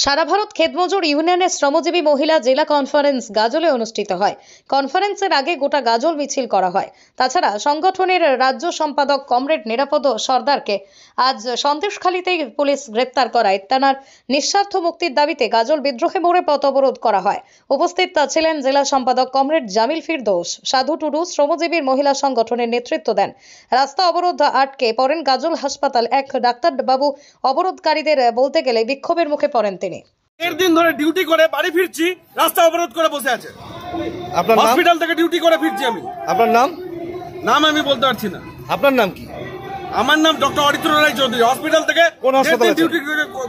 সারা ভারত ক্ষেতমজুর ইউনিয়নের শ্রমজীবী মহিলা জেলা কনফারেন্স গাজলে অনুষ্ঠিত হয়। কনফারেন্সের আগে গোটা গাজল মিছিল করা হয়। তাছাড়া সংগঠনের রাজ্য সম্পাদক কমরেড নিরাপদ সর্দারকে আজ সন্দেশখালীতে পুলিশ গ্রেপ্তার করায় তার নিঃস্বার্থ মুক্তির দাবিতে গাজল বিদ্রোহে মোড়ে পথ অবরোধ করা হয়। উপস্থিত ছিলেন জেলা সম্পাদক কমরেড জামিল ফিরদৌস। সাধু টুডু শ্রমজীবী মহিলা সংগঠনের নেতৃত্ব দেন। রাস্তা অবরোধ আটকে পড়েন গাজল হাসপাতাল। এক ডাক্তারবাবু অবরোধকারীদের বলতে গেলে বিক্ষোভের মুখে পড়েন। এর দিন ধরে ডিউটি করে বাড়ি ফিরছি, রাস্তা অবরোধ করে বসে আছে। আপনার হসপিটাল থেকে ডিউটি করে ফিরছি আমি। আপনার নাম? নাম আমি বলতে পারছি না। আপনার নাম কি? আমার নাম ডক্টর অরিত্র রায় চৌধুরী। হসপিটাল থেকে কোন হাসপাতালে ডিউটি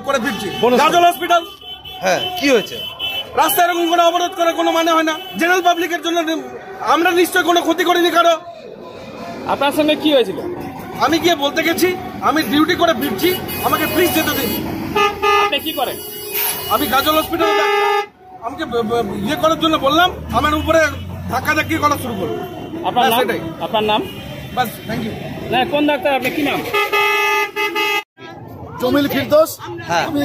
করে ফিরছি? গাজল হসপিটাল। হ্যাঁ, কি হয়েছে? রাস্তা এরকম করে অবরোধ করে কোনো মানে হয় না। জেনারেল পাবলিকের জন্য আমরা নিশ্চয় কোনো ক্ষতি করিনি কারো। আপনার সঙ্গে কি হয়েছিল? আমি গিয়ে বলতে গেছি আমি ডিউটি করে ফিরছি, আমাকে প্লিজ যেতে দিন। আপনি কি করেন? আমি গাজল হসপিটালে আমাকে ইয়ে করার জন্য বললাম, আমার উপরে ধাক্কাধাক্কি করা শুরু করলো। আপনার নাম? বাস, থ্যাংক ইউ। না, কোন ডাক্তার? আপনি কি নাম? জামিল ফিরদৌস। আমি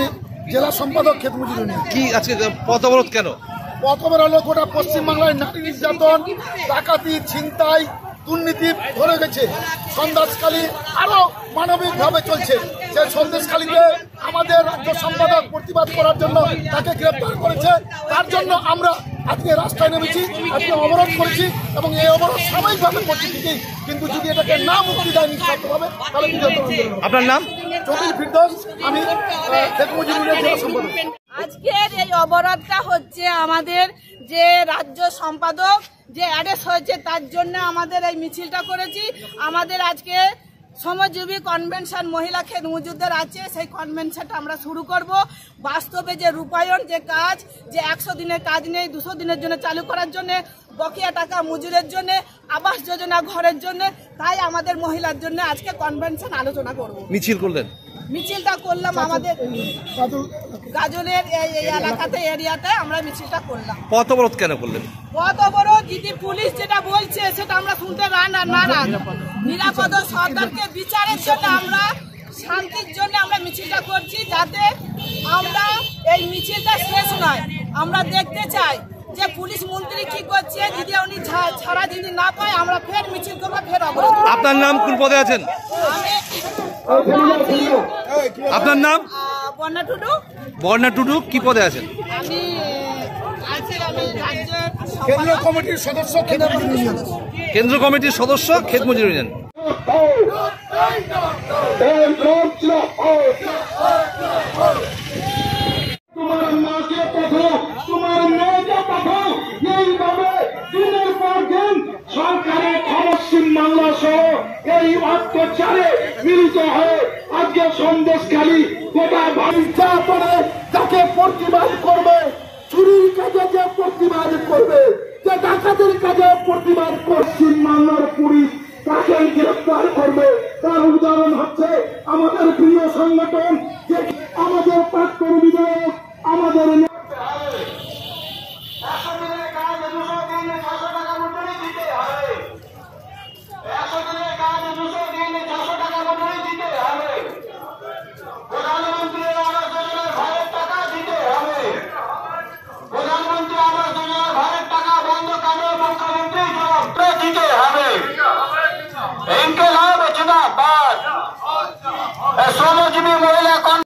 জেলা সম্পাদক ক্ষেতমজুর ইউনিয়ন। কি আজকে পথ অবরোধ কেন? পথ অবরোধ হলো গোটা পশ্চিমবাংলায় নারী নির্যাতন, ডাকাতি, ছিনতাই, দুর্নীতি ধরে গেছে। সন্দেশখালী আরো মানবিকভাবে চলছে। যে সন্দেশখালীতে আমাদের রাজ্য সম্পাদক প্রতিবাদ করার জন্য তাকে গ্রেপ্তার করেছে। তার জন্য আমরা আজকে রাস্তায় নেমেছি, আজকে অবরোধ করেছি এবং এই অবরোধ সাময়িকভাবে করছি ঠিকই, কিন্তু যদি এটাকে না মুক্তি দেয় নিঃস্বার্থভাবে তাহলে আপনার নাম? জামিল ফিরদৌস। আমি ক্ষেতমজুর ইউনিয়ন জেলা সম্পাদক। আজকের এই অবরোধটা হচ্ছে আমাদের যে রাজ্য সম্পাদক যে অ্যারেস্ট হয়েছে তার জন্য আমাদের এই মিছিলটা করেছি। আমাদের আজকে শ্রমজীবী কনভেনশন মহিলা ক্ষেত মজুরদের আছে, সেই কনভেনশনটা আমরা শুরু করব। বাস্তবে যে রূপায়ণ যে কাজ, যে 100 দিনের কাজ নেই 200 দিনের জন্য চালু করার জন্য, বকেয়া টাকা মজুরের জন্য, আবাস যোজনা ঘরের জন্য, তাই আমাদের মহিলার জন্য আজকে কনভেনশন আলোচনা করব। মিছিল করলেন? মিছিলটা করলাম আমাদের গাজলের এই এলাকাতে এরিয়াতে আমরা মিছিলটা করলাম। পথ অবরোধ কেন করলেন? পথ অবরোধ যদি পুলিশ যেটা বলছে সেটা আমরা শুনতে নারাজ। নিরাপদ সরকারকে বিচারের জন্য আমরা শান্তির জন্য আমরা মিছিলটা করছি, যাতে আমরা এই মিছিলটা শেষ নয়। আমরা দেখতে চাই যে পুলিশ মন্ত্রী কি করছে, যদি উনি ছাড়া যদি না পায় আমরা ফের মিছিল করবো, ফের অবরোধ। আপনার নাম কোন পদে আছেন? আপনার নাম? বর্ণা টুডু। বর্ণা টুডু কি পদে আছেন? আমি কেন্দ্রীয় কমিটির সদস্য, কেন্দ্র কমিটির সদস্য ক্ষেতমজুর ইউনিয়ন। তোমার মাকে পাঠাও, তোমার মেয়েকে পাঠাও। এইভাবে দিনের পর দিন সরকারের পশ্চিম বাংলা সহ এই অত্যাচারে মিলিত হয়ে আজকে সন্দেশখালী গোটা বাড়িটা করে তাকে প্রতিবাদ করবে, চুরির কাজে যে প্রতিবাদ করবে, যে ডাকাতের কাজে প্রতিবাদ পশ্চিম বাংলার পুলিশ তাকে গ্রেফতার করবে। তার উদাহরণ হচ্ছে আমাদের প্রিয় সংগঠন, যে আমাদের প্রাক্তন বিধায়ক, আমাদের